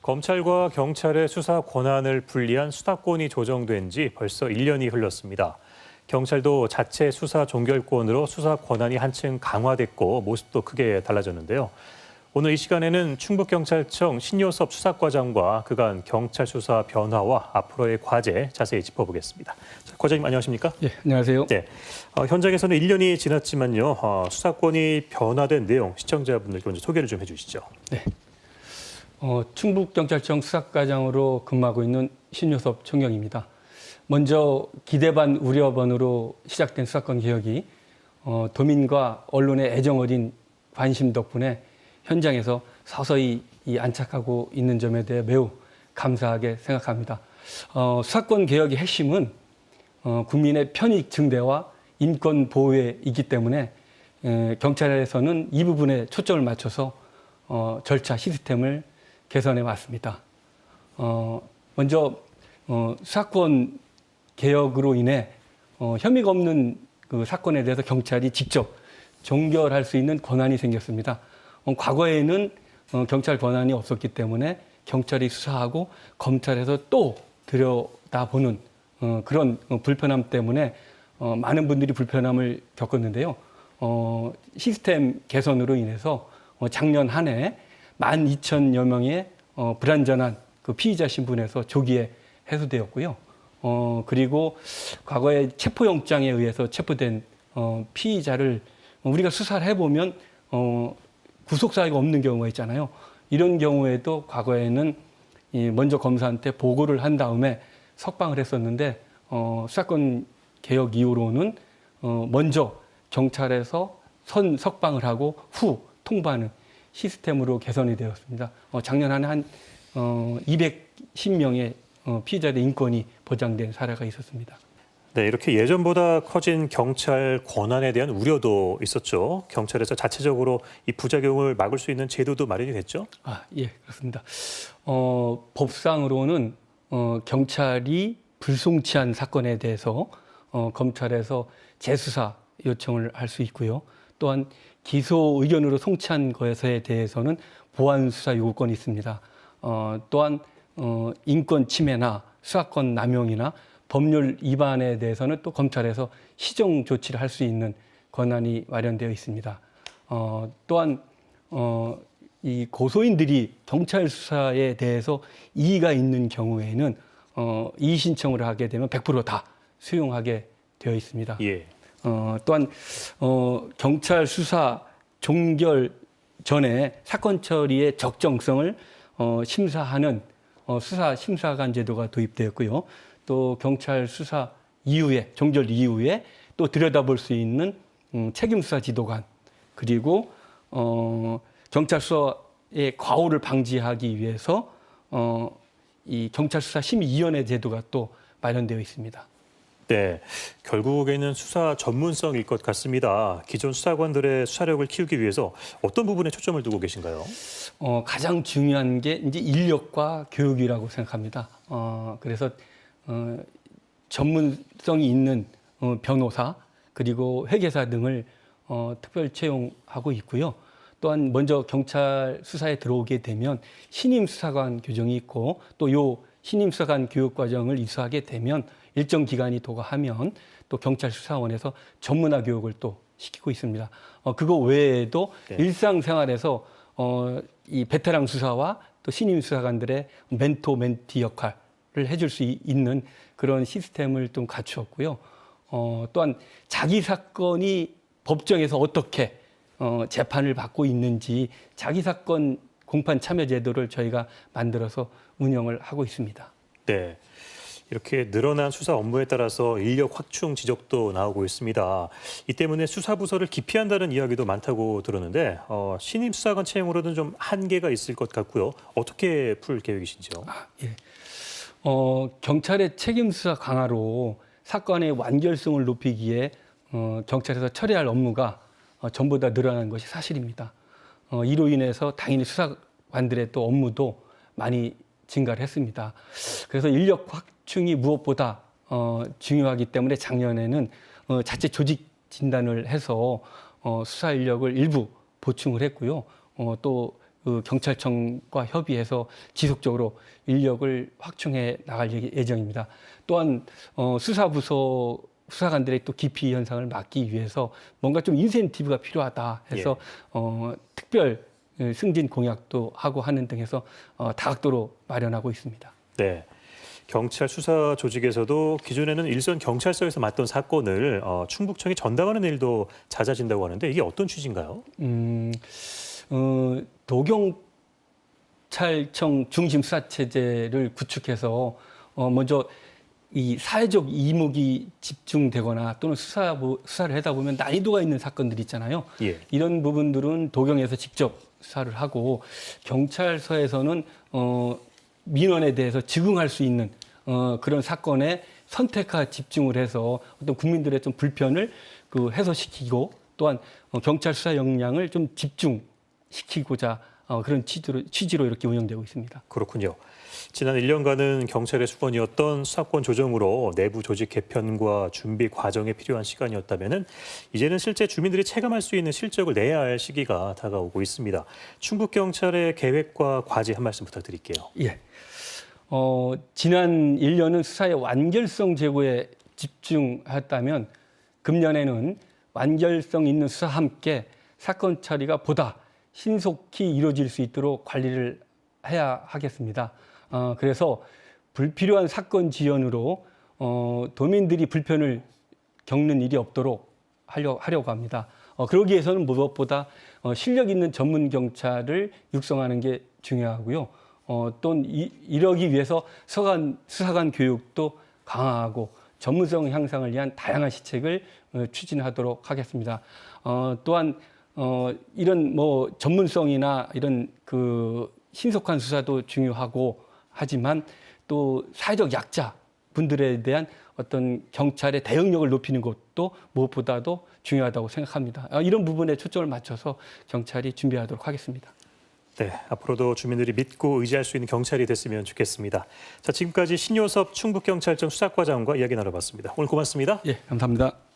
검찰과 경찰의 수사 권한을 분리한 수사권이 조정된 지 벌써 1년이 흘렀습니다. 경찰도 자체 수사 종결권으로 수사 권한이 한층 강화됐고 모습도 크게 달라졌는데요. 오늘 이 시간에는 충북경찰청 신요섭 수사과장과 그간 경찰 수사 변화와 앞으로의 과제 자세히 짚어보겠습니다. 자, 과장님 안녕하십니까? 네, 안녕하세요. 네, 현장에서는 1년이 지났지만요. 수사권이 변화된 내용 시청자분들께 먼저 소개를 좀 해주시죠. 네. 충북경찰청 수사과장으로 근무하고 있는 신요섭 총경입니다. 먼저 기대반 우려반으로 시작된 수사권 개혁이 도민과 언론의 애정 어린 관심 덕분에 현장에서 서서히 안착하고 있는 점에 대해 매우 감사하게 생각합니다. 수사권 개혁의 핵심은 국민의 편익 증대와 인권 보호에 있기 때문에 경찰에서는 이 부분에 초점을 맞춰서 절차 시스템을 개선해 왔습니다. 먼저 수사권 개혁으로 인해 혐의가 없는 그 사건에 대해서 경찰이 직접 종결할 수 있는 권한이 생겼습니다. 과거에는 경찰 권한이 없었기 때문에 경찰이 수사하고 검찰에서 또 들여다보는 그런 불편함 때문에 많은 분들이 불편함을 겪었는데요. 시스템 개선으로 인해서 작년 한 해 12,000여 명의 불완전한 그 피의자 신분에서 조기에 해소되었고요. 그리고 과거에 체포영장에 의해서 체포된 피의자를 우리가 수사를 해보면 구속 사유가 없는 경우가 있잖아요. 이런 경우에도 과거에는 먼저 검사한테 보고를 한 다음에 석방을 했었는데 수사권 개혁 이후로는 먼저 경찰에서 선 석방을 하고 후 통보하는 시스템으로 개선이 되었습니다. 작년 한 210명의 피의자들의 인권이 보장된 사례가 있었습니다. 네, 이렇게 예전보다 커진 경찰 권한에 대한 우려도 있었죠. 경찰에서 자체적으로 이 부작용을 막을 수 있는 제도도 마련이 됐죠? 예, 그렇습니다. 법상으로는 경찰이 불송치한 사건에 대해서 검찰에서 재수사 요청을 할 수 있고요. 또한 기소 의견으로 송치한 것에 대해서는 보완 수사 요구권이 있습니다. 또한 인권 침해나 수사권 남용이나 법률 위반에 대해서는 또 검찰에서 시정 조치를 할 수 있는 권한이 마련되어 있습니다. 또한 이 고소인들이 경찰 수사에 대해서 이의가 있는 경우에는 이의 신청을 하게 되면 100% 다 수용하게 되어 있습니다. 예. 또한 경찰 수사 종결 전에 사건 처리의 적정성을 심사하는 수사 심사관 제도가 도입되었고요. 또 경찰 수사 이후에 종결 이후에 또 들여다볼 수 있는 책임 수사 지도관 그리고 경찰 수사의 과오를 방지하기 위해서 이 경찰 수사 심의위원회 제도가 또 마련되어 있습니다. 네, 결국에는 수사 전문성일 것 같습니다. 기존 수사관들의 수사력을 키우기 위해서 어떤 부분에 초점을 두고 계신가요? 가장 중요한 게 이제 인력과 교육이라고 생각합니다. 그래서 전문성이 있는 변호사 그리고 회계사 등을 특별 채용하고 있고요. 또한 먼저 경찰 수사에 들어오게 되면 신임 수사관 규정이 있고 또 요 신임 수사관 교육 과정을 이수하게 되면 일정 기간이 도과하면 또 경찰 수사원에서 전문화 교육을 또 시키고 있습니다. 그거 외에도 네. 일상생활에서 이 베테랑 수사와 또 신임 수사관들의 멘토 멘티 역할을 해줄 수 있는 그런 시스템을 좀 갖추었고요. 또한 자기 사건이 법정에서 어떻게 재판을 받고 있는지 자기 사건 공판 참여 제도를 저희가 만들어서 운영을 하고 있습니다. 네. 이렇게 늘어난 수사 업무에 따라서 인력 확충 지적도 나오고 있습니다. 이 때문에 수사부서를 기피한다는 이야기도 많다고 들었는데 신임 수사관 채용으로는 좀 한계가 있을 것 같고요. 어떻게 풀 계획이신지요? 예. 경찰의 책임 수사 강화로 사건의 완결성을 높이기에 경찰에서 처리할 업무가 전보다 늘어난 것이 사실입니다. 이로 인해서 당연히 수사관들의 또 업무도 많이 증가를 했습니다. 그래서 인력 확충이 무엇보다 중요하기 때문에 작년에는 자체 조직 진단을 해서 수사 인력을 일부 보충을 했고요. 또 그 경찰청과 협의해서 지속적으로 인력을 확충해 나갈 예정입니다. 또한 수사관들의 또 기피 현상을 막기 위해서 뭔가 좀 인센티브가 필요하다 해서 특별 승진 공약도 하고 하는 등 해서 다각도로 마련하고 있습니다. 네. 경찰 수사 조직에서도 기존에는 일선 경찰서에서 맡던 사건을 충북청이 전담하는 일도 잦아진다고 하는데 이게 어떤 취지인가요? 도경찰청 중심 수사 체제를 구축해서 먼저 이 사회적 이목이 집중되거나 또는 수사를 하다 보면 난이도가 있는 사건들이 있잖아요. 예. 이런 부분들은 도경에서 직접 수사를 하고 경찰서에서는 민원에 대해서 즉응할 수 있는 그런 사건에 선택과 집중을 해서 어떤 국민들의 좀 불편을 해소시키고 또한 경찰 수사 역량을 좀 집중시키고자 그런 취지로 이렇게 운영되고 있습니다. 그렇군요. 지난 1년간은 경찰의 수건이었던 수사권 조정으로 내부 조직 개편과 준비 과정에 필요한 시간이었다면은 이제는 실제 주민들이 체감할 수 있는 실적을 내야 할 시기가 다가오고 있습니다. 충북경찰의 계획과 과제 한 말씀 부탁드릴게요. 예. 지난 1년은 수사의 완결성 제고에 집중했다면 금년에는 완결성 있는 수사와 함께 사건 처리가 보다 신속히 이루어질 수 있도록 관리를 해야 하겠습니다. 그래서 불필요한 사건 지연으로 도민들이 불편을 겪는 일이 없도록 하려고 합니다. 그러기 위해서는 무엇보다 실력 있는 전문 경찰을 육성하는 게 중요하고요. 또 이러기 위해서 수사관 교육도 강화하고 전문성 향상을 위한 다양한 시책을 추진하도록 하겠습니다. 또한 이런 전문성이나 이런 신속한 수사도 중요하고 하지만 또 사회적 약자 분들에 대한 어떤 경찰의 대응력을 높이는 것도 무엇보다도 중요하다고 생각합니다. 이런 부분에 초점을 맞춰서 경찰이 준비하도록 하겠습니다. 네, 앞으로도 주민들이 믿고 의지할 수 있는 경찰이 됐으면 좋겠습니다. 자, 지금까지 신요섭 충북경찰청 수사과장과 이야기 나눠봤습니다. 오늘 고맙습니다. 예, 감사합니다.